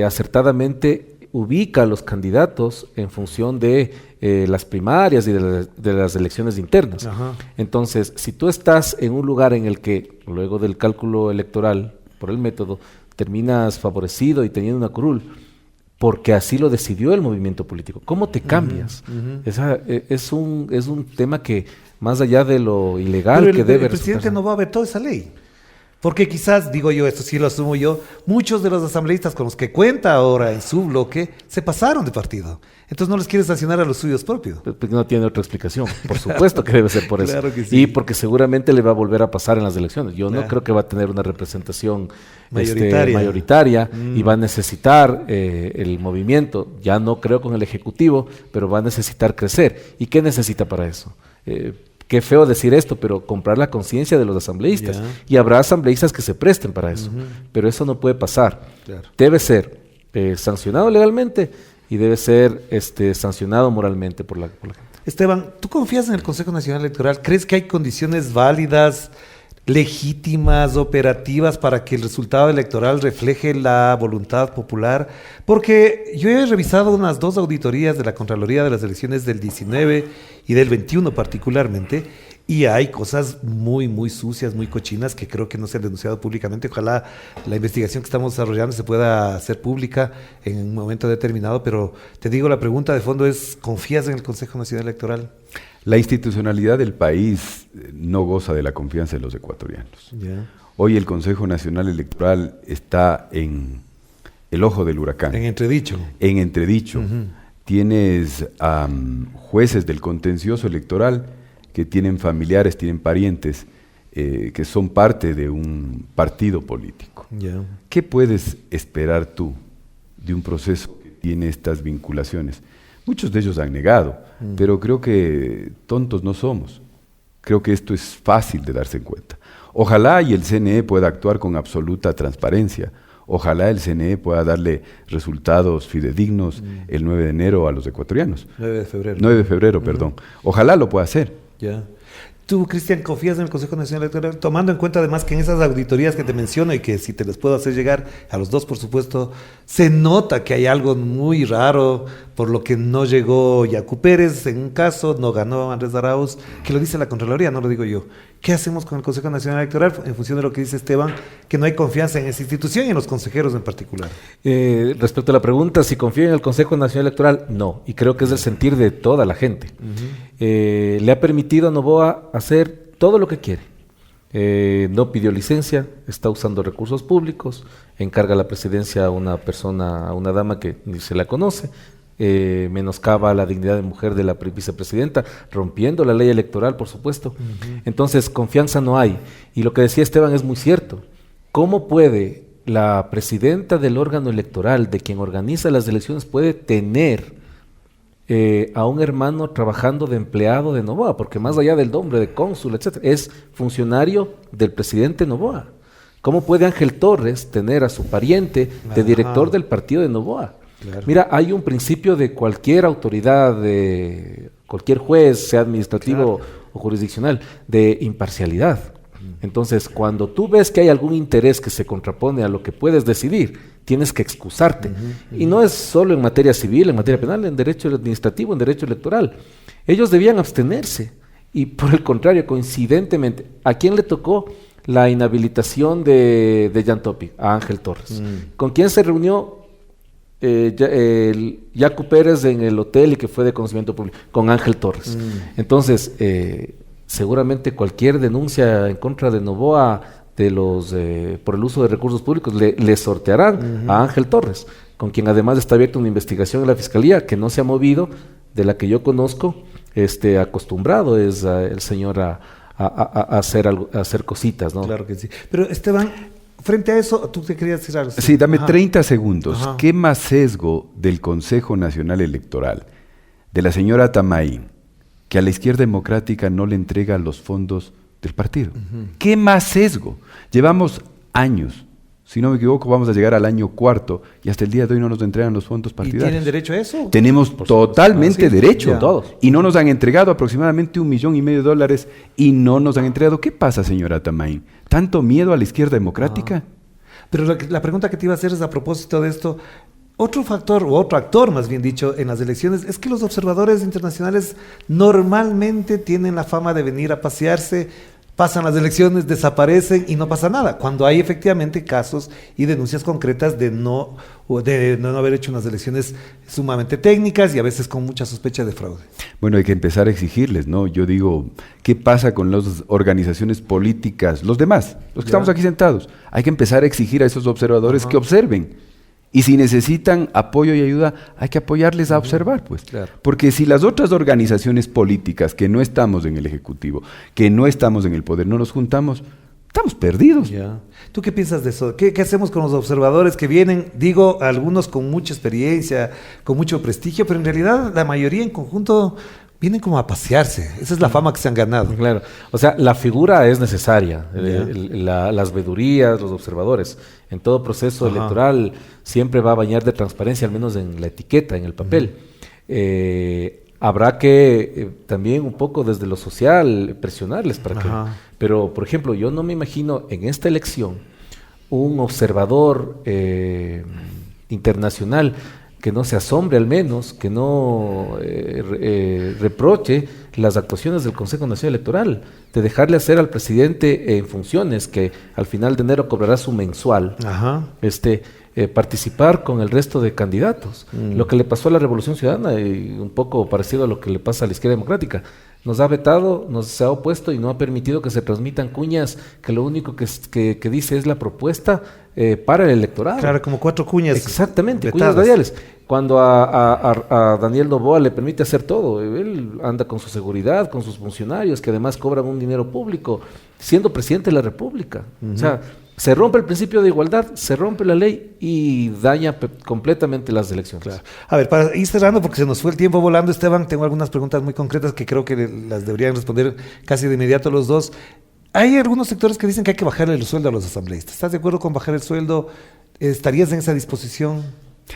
acertadamente ubica a los candidatos en función de las primarias y de las elecciones internas.
Ajá.
Entonces, si tú estás en un lugar en el que, luego del cálculo electoral, por el método, terminas favorecido y teniendo una curul, porque así lo decidió el movimiento político, ¿cómo te cambias? Es un tema que, más allá de lo ilegal
Pero
que debe
el presidente
resultar-
no va a vetar esa ley. Porque quizás, digo yo, esto sí lo asumo yo, muchos de los asambleístas con los que cuenta ahora en su bloque se pasaron de partido. Entonces no les quiere sancionar a los suyos propios.
Porque no tiene otra explicación. Por supuesto que debe ser por eso.
Claro que sí.
Y porque seguramente le va a volver a pasar en las elecciones. Yo no
Claro.
creo que va a tener una representación
Mayoritaria.
mayoritaria y va a necesitar el movimiento. Ya no creo con el Ejecutivo, pero va a necesitar crecer. ¿Y qué necesita para eso? Qué feo decir esto, pero comprar la conciencia de los asambleístas.
Ya.
Y habrá asambleístas que se presten para eso. Pero eso no puede pasar.
Claro.
Debe ser sancionado legalmente y debe ser sancionado moralmente por la gente.
Esteban, ¿tú confías en el Consejo Nacional Electoral? ¿Crees que hay condiciones válidas, legítimas, operativas para que el resultado electoral refleje la voluntad popular? Porque yo he revisado unas 2 auditorías de la Contraloría de las elecciones del 19 y del 21 particularmente, y hay cosas muy, muy sucias, muy cochinas que creo que no se han denunciado públicamente. Ojalá la investigación que estamos desarrollando se pueda hacer pública en un momento determinado, pero te digo, la pregunta de fondo es, ¿confías en el Consejo Nacional Electoral?
La institucionalidad del país no goza de la confianza de los ecuatorianos.
Ya.
Hoy el Consejo Nacional Electoral está en el ojo del huracán,
En entredicho.
en entredicho. Tienes jueces del contencioso electoral que tienen familiares, tienen parientes que son parte de un partido político.
Ya.
¿Qué puedes esperar tú de un proceso que tiene estas vinculaciones? Muchos de ellos han negado, pero creo que tontos no somos. Creo que esto es fácil de darse cuenta. Ojalá y el CNE pueda actuar con absoluta transparencia. Ojalá el CNE pueda darle resultados fidedignos el 9 de enero a los ecuatorianos.
9 de febrero.
9 de febrero, perdón. Ojalá lo pueda hacer.
Ya. Tú, Cristian, ¿confías en el Consejo Nacional Electoral? Tomando en cuenta además que en esas auditorías que te menciono y que si te les puedo hacer llegar a los 2, por supuesto, se nota que hay algo muy raro, por lo que no llegó Yacu Pérez en un caso, no ganó Andrés Arauz, que lo dice la Contraloría, no lo digo yo. ¿Qué hacemos con el Consejo Nacional Electoral en función de lo que dice Esteban, que no hay confianza en esa institución y en los consejeros en particular?
Respecto a la pregunta, si confío en el Consejo Nacional Electoral, no. Y creo que es el sentir de toda la gente. Le ha permitido a Noboa hacer todo lo que quiere. No pidió licencia, está usando recursos públicos, encarga la presidencia a una persona, a una dama que ni se la conoce, menoscaba la dignidad de mujer de la vicepresidenta, rompiendo la ley electoral, por supuesto. Entonces, confianza no hay. Y lo que decía Esteban es muy cierto. ¿Cómo puede la presidenta del órgano electoral, de quien organiza las elecciones, puede tener a un hermano trabajando de empleado de Noboa? Porque más allá del nombre de cónsul, etcétera, es funcionario del presidente Noboa. ¿Cómo puede Ángel Torres tener a su pariente de director del partido de Noboa?
Claro.
Mira, hay un principio de cualquier autoridad, de cualquier juez, sea administrativo o jurisdiccional, de imparcialidad. Entonces, cuando tú ves que hay algún interés que se contrapone a lo que puedes decidir, tienes que excusarte. Y no es solo en materia civil, en materia penal, en derecho administrativo, en derecho electoral. Ellos debían abstenerse. Y por el contrario, coincidentemente, ¿a quién le tocó la inhabilitación de Jan Topic? A Ángel Torres. ¿Con quién se reunió Yacu Pérez en el hotel y que fue de conocimiento público? Con Ángel Torres. Entonces, seguramente cualquier denuncia en contra de Noboa por el uso de recursos públicos le sortearán a Ángel Torres, con quien además está abierta una investigación en la Fiscalía que no se ha movido, de la que yo conozco. Acostumbrado es el señor a hacer cositas, ¿no?
Claro que sí. Pero Esteban, frente a eso, tú te querías decir algo.
Sí, dame
Ajá.
30 segundos.
Ajá.
¿Qué más sesgo del Consejo Nacional Electoral, de la señora Tamaín, que a la izquierda democrática no le entrega los fondos del partido? ¿Qué más sesgo? Llevamos años, si no me equivoco, vamos a llegar al año 4 y hasta el día de hoy no nos entregan los fondos
¿Y
partidarios.
tienen derecho a eso?
Tenemos totalmente
Ah, sí,
derecho.
ya.
Todos.
Y no nos han entregado aproximadamente $1,5 millones y no nos han entregado. ¿Qué pasa, señora Tamaín? ¿Tanto miedo a la izquierda democrática?
Pero la pregunta que te iba a hacer es a propósito de esto. Otro factor, o otro actor más bien dicho, en las elecciones es que los observadores internacionales normalmente tienen la fama de venir a pasearse, pasan las elecciones, desaparecen y no pasa nada, cuando hay efectivamente casos y denuncias concretas de no haber hecho unas elecciones sumamente técnicas y a veces con mucha sospecha de fraude.
Bueno, hay que empezar a exigirles, ¿no? Yo digo, ¿qué pasa con las organizaciones políticas? Los demás, los que estamos aquí sentados. Hay que empezar a exigir a esos observadores que observen. Y si necesitan apoyo y ayuda, hay que apoyarles a observar, pues.
Claro.
Porque si las otras organizaciones políticas que no estamos en el Ejecutivo, que no estamos en el poder, no nos juntamos, estamos perdidos.
Ya. ¿Tú qué piensas de eso? ¿Qué hacemos con los observadores que vienen, digo, algunos con mucha experiencia, con mucho prestigio, pero en realidad la mayoría en conjunto vienen como a pasearse? Esa es la fama que se han ganado.
Claro, o sea, la figura es necesaria, las vedurías, los observadores. En todo proceso electoral siempre va a bañar de transparencia, al menos en la etiqueta, en el papel. Habrá que también un poco desde lo social presionarles para que... Pero, por ejemplo, yo no me imagino en esta elección un observador internacional que no se asombre al menos, que no reproche las actuaciones del Consejo Nacional Electoral, de dejarle hacer al presidente en funciones, que al final de enero cobrará su mensual, participar con el resto de candidatos. Lo que le pasó a la Revolución Ciudadana, y un poco parecido a lo que le pasa a la izquierda democrática. Nos ha vetado, se ha opuesto y no ha permitido que se transmitan cuñas, que lo único que dice es la propuesta para el electorado.
Claro, como 4 cuñas.
Exactamente,
vetadas.
cuñas radiales. Cuando a Daniel Noboa le permite hacer todo, él anda con su seguridad, con sus funcionarios, que además cobran un dinero público, siendo presidente de la República. O sea, se rompe el principio de igualdad, se rompe la ley y daña completamente las elecciones.
Claro. A ver, para ir cerrando, porque se nos fue el tiempo volando, Esteban, tengo algunas preguntas muy concretas que creo que las deberían responder casi de inmediato los dos. Hay algunos sectores que dicen que hay que bajarle el sueldo a los asambleístas. ¿Estás de acuerdo con bajar el sueldo? ¿Estarías en esa disposición?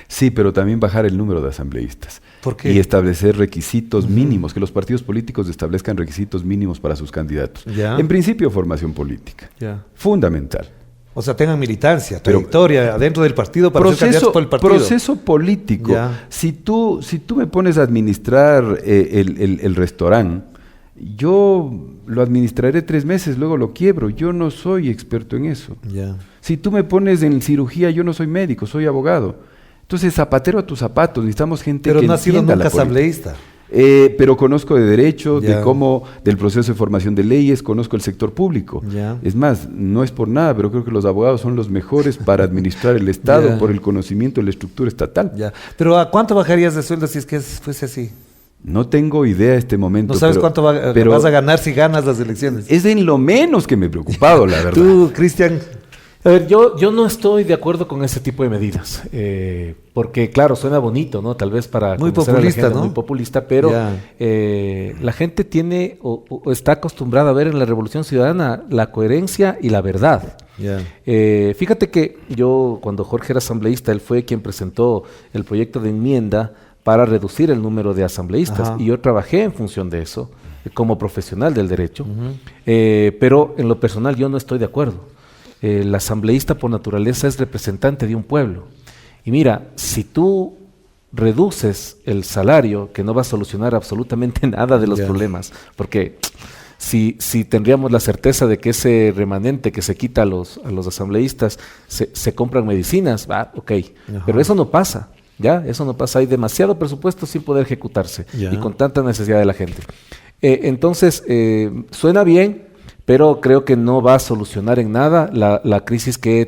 Sí, pero también bajar el número de asambleístas.
¿Por qué?
Y establecer requisitos mínimos, que los partidos políticos establezcan requisitos mínimos para sus candidatos.
Ya.
En principio, formación política.
Ya.
Fundamental.
O sea, tengan militancia, trayectoria adentro del partido para ser candidatos por el partido.
Proceso político.
Ya.
Si tú me pones a administrar el restaurante, yo lo administraré 3 meses, luego lo quiebro. Yo no soy experto en eso.
Ya.
Si tú me pones en cirugía, yo no soy médico, soy abogado. Entonces, zapatero a tus zapatos, necesitamos gente
Pero
que
no ha sido
entienda
nunca
la política.
asambleísta.
Pero conozco de derecho,
Ya.
del proceso de formación de leyes, conozco el sector público.
Ya.
Es más, no es por nada, pero creo que los abogados son los mejores para administrar el Estado
Ya.
por el conocimiento de la estructura estatal.
Ya. Pero ¿a cuánto bajarías de sueldo si es que fuese así?
No tengo idea este momento.
No sabes
pero-
cuánto
pero
vas a ganar si ganas las elecciones.
es en lo menos que me he preocupado, la verdad.
Tú, Cristian,
A ver, yo no estoy de acuerdo con ese tipo de medidas, porque claro, suena bonito, ¿no? Tal vez para
Muy
convencer a la
populista,
gente,
¿no?
muy populista, pero
Ya.
la gente tiene o está acostumbrada a ver en la Revolución Ciudadana la coherencia y la verdad.
Ya.
Fíjate que yo, cuando Jorge era asambleísta, él fue quien presentó el proyecto de enmienda para reducir el número de asambleístas,
Ajá.
y yo trabajé en función de eso, como profesional del derecho, pero en lo personal yo no estoy de acuerdo. El asambleísta por naturaleza es representante de un pueblo. Y mira, si tú reduces el salario, que no va a solucionar absolutamente nada de los
Ya.
problemas, porque si tendríamos la certeza de que ese remanente que se quita a los asambleístas se compran medicinas, ok,
Ajá.
pero eso no pasa. Ya, eso no pasa. Hay demasiado presupuesto sin poder ejecutarse
Ya.
y con tanta necesidad de la gente. Entonces, suena bien, pero creo que no va a solucionar en nada la crisis que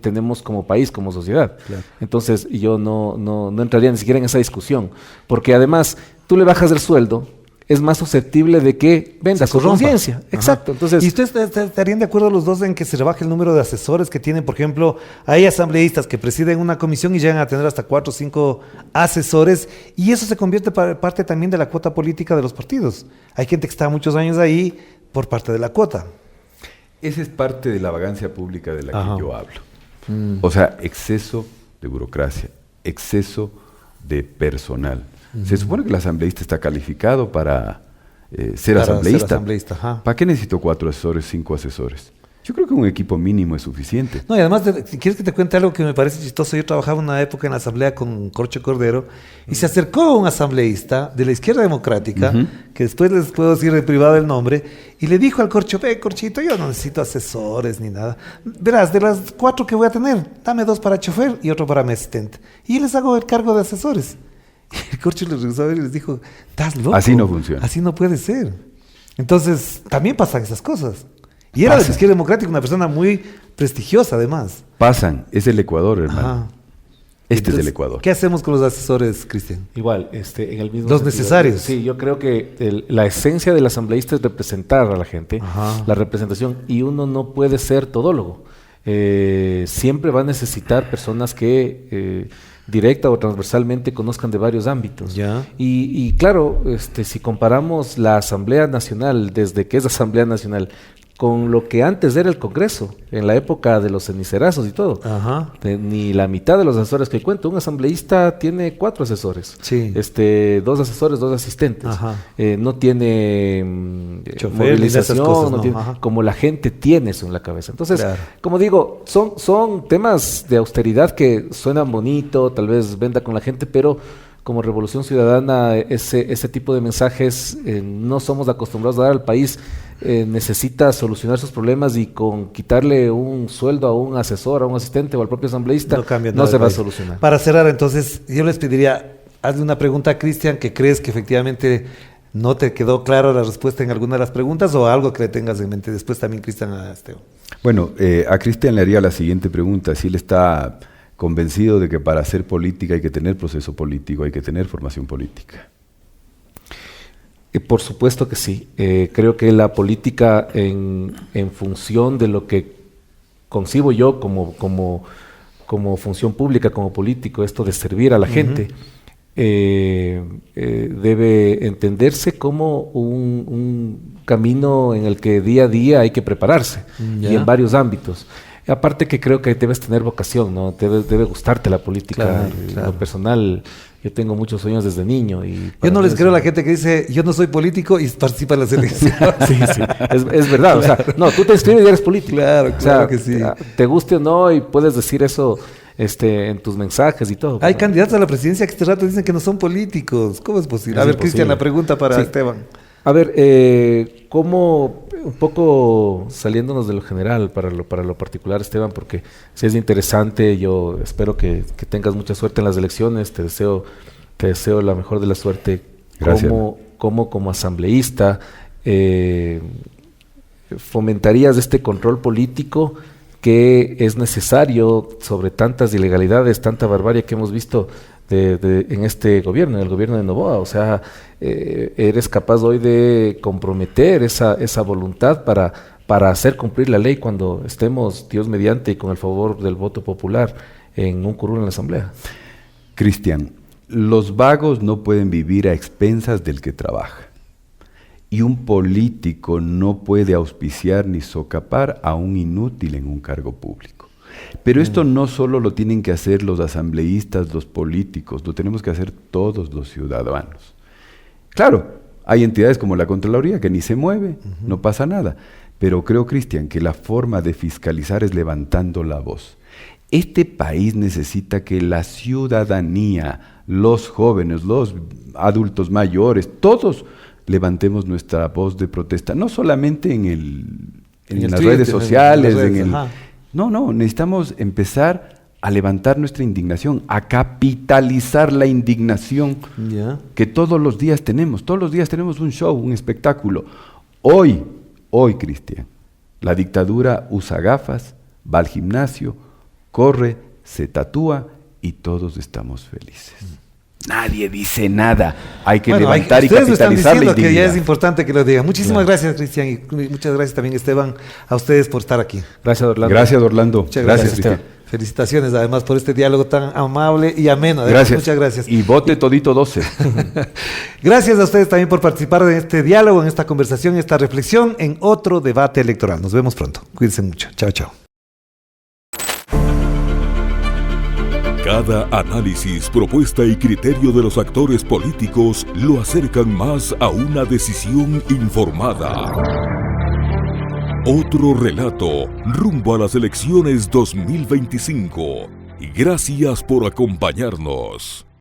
tenemos como país, como sociedad.
Claro.
Entonces, yo no entraría ni siquiera en esa discusión, porque además, tú le bajas el sueldo, es más susceptible de que venda
Se
su
corrompa.
conciencia.
Ajá.
Exacto. Entonces,
¿y ustedes estarían de acuerdo los dos en que se rebaje el número de asesores que tienen? Por ejemplo, hay asambleístas que presiden una comisión y llegan a tener hasta 4 o 5 asesores, y eso se convierte parte también de la cuota política de los partidos. Hay gente que está muchos años ahí por parte de la cuota.
Esa es parte de la vagancia pública de la
Ajá.
que yo hablo. O sea, exceso de burocracia, exceso de personal. Se supone que el asambleísta está calificado para ser
Para
asambleísta.
ser asambleísta, ajá.
¿Para qué necesito 4 asesores, 5 asesores? Yo creo que un equipo mínimo es suficiente.
No, y además, si quieres que te cuente algo que me parece chistoso, yo trabajaba una época en la asamblea con Corcho Cordero y se acercó un asambleísta de la izquierda democrática, que después les puedo decir en privado el nombre, y le dijo al Corcho, ve, Corchito, yo no necesito asesores ni nada. Verás, de las 4 que voy a tener, dame 2 para chofer y otro para mi asistente. Y les hago el cargo de asesores. Y el Corcho les regresó a ver y les dijo, estás loco.
Así no funciona.
Así no puede ser. Entonces, también pasan esas cosas. Y era de la izquierda democrática, una persona muy prestigiosa además.
Pasan, es el Ecuador, hermano.
Ajá.
Este es el Ecuador.
¿Qué hacemos con los asesores, Cristian?
Igual, en el mismo
Los
sentido.
necesarios.
Sí, yo creo que la esencia del asambleísta es representar a la gente,
Ajá.
la representación, y uno no puede ser todólogo. Siempre va a necesitar personas que directa o transversalmente conozcan de varios ámbitos.
Ya.
Y claro, si comparamos la Asamblea Nacional, desde que es Asamblea Nacional, con lo que antes era el Congreso, en la época de los cenicerazos y todo.
Ajá.
Ni la mitad de los asesores que cuento. Un asambleísta tiene 4 asesores.
Sí.
2 asesores, 2 asistentes.
Ajá.
No tiene
Chofer,
movilización,
ni de esas cosas, ¿no?
tiene,
Ajá.
como la gente tiene eso en la cabeza. Entonces,
Claro.
como digo, son temas de austeridad que suenan bonito, tal vez venda con la gente, pero como Revolución Ciudadana, ese tipo de mensajes no somos acostumbrados a dar al país. Necesita solucionar sus problemas y con quitarle un sueldo a un asesor, a un asistente o al propio asambleísta,
No cambia
no
nada
se
el
va a
país.
solucionar.
Para cerrar, entonces, yo les pediría, hazle una pregunta a Cristian, que crees que efectivamente no te quedó clara la respuesta en alguna de las preguntas o algo que le tengas en mente. Después también, Cristian, a Esteban.
Bueno, a Cristian le haría la siguiente pregunta. Si él está convencido de que para hacer política hay que tener proceso político, hay que tener formación política.
Por supuesto que sí. Creo que la política, en función de lo que concibo yo como función pública, como político, esto de servir a la gente, debe entenderse como un camino en el que día a día hay que prepararse, y en varios ámbitos. Aparte que creo que debes tener vocación, ¿no? Debe gustarte la política.
Claro,
En
claro.
lo personal, yo tengo muchos sueños desde niño. Y
Yo
para
no
mí
les
es-
creo a la gente que dice, yo no soy político y participa en las elecciones.
Sí, sí, es verdad. O sea, no, tú te inscribes y eres político.
Claro,
O sea,
claro que sí.
Te guste o no, y puedes decir eso en tus mensajes y todo.
Hay
¿no?
candidatos a la presidencia que este rato dicen que no son políticos. ¿Cómo es posible?
Es
A ver,
imposible.
Cristian, la pregunta para
Sí.
Esteban.
A ver, ¿cómo, un poco saliéndonos de lo general para lo particular, Esteban, porque si es interesante, yo espero que tengas mucha suerte en las elecciones, te deseo la mejor de la suerte.
Gracias.
¿Cómo como asambleísta fomentarías este control político que es necesario sobre tantas ilegalidades, tanta barbarie que hemos visto en este gobierno, en el gobierno de Noboa? O sea, eres capaz hoy de comprometer esa voluntad para hacer cumplir la ley cuando estemos, Dios mediante, y con el favor del voto popular, en un curul en la asamblea.
Cristian, los vagos no pueden vivir a expensas del que trabaja. Y un político no puede auspiciar ni socapar a un inútil en un cargo público. Pero esto no solo lo tienen que hacer los asambleístas, los políticos, lo tenemos que hacer todos los ciudadanos. Claro, hay entidades como la Contraloría que ni se mueve, no pasa nada. Pero creo, Cristian, que la forma de fiscalizar es levantando la voz. Este país necesita que la ciudadanía, los jóvenes, los adultos mayores, todos levantemos nuestra voz de protesta, no solamente en
el
las
Twitter,
redes
en
sociales,
las redes, ajá.
No, necesitamos empezar a levantar nuestra indignación, a capitalizar la indignación
Ya.
que todos los días tenemos un show, un espectáculo. Hoy, Cristian, la dictadura usa gafas, va al gimnasio, corre, se tatúa y todos estamos felices. Nadie dice nada. Hay que levantar y
ustedes lo están
capitalizar la
diciendo que ya
indignidad.
es importante que lo digan. Muchísimas
Claro.
gracias, Cristian, y muchas gracias también, Esteban, a ustedes por estar aquí.
Gracias, Orlando.
Gracias, Orlando.
Muchas
Gracias,
gracias,
Cristian.
Esteban. Felicitaciones además por este diálogo tan amable y ameno. Además,
Gracias.
Muchas gracias.
Y vote todito 12.
Gracias a ustedes también por participar en este diálogo, en esta conversación, en esta reflexión, en otro debate electoral. Nos vemos pronto. Cuídense mucho. Chao, chao.
Cada análisis, propuesta y criterio de los actores políticos lo acercan más a una decisión informada. Otro relato rumbo a las elecciones 2025. Y gracias por acompañarnos.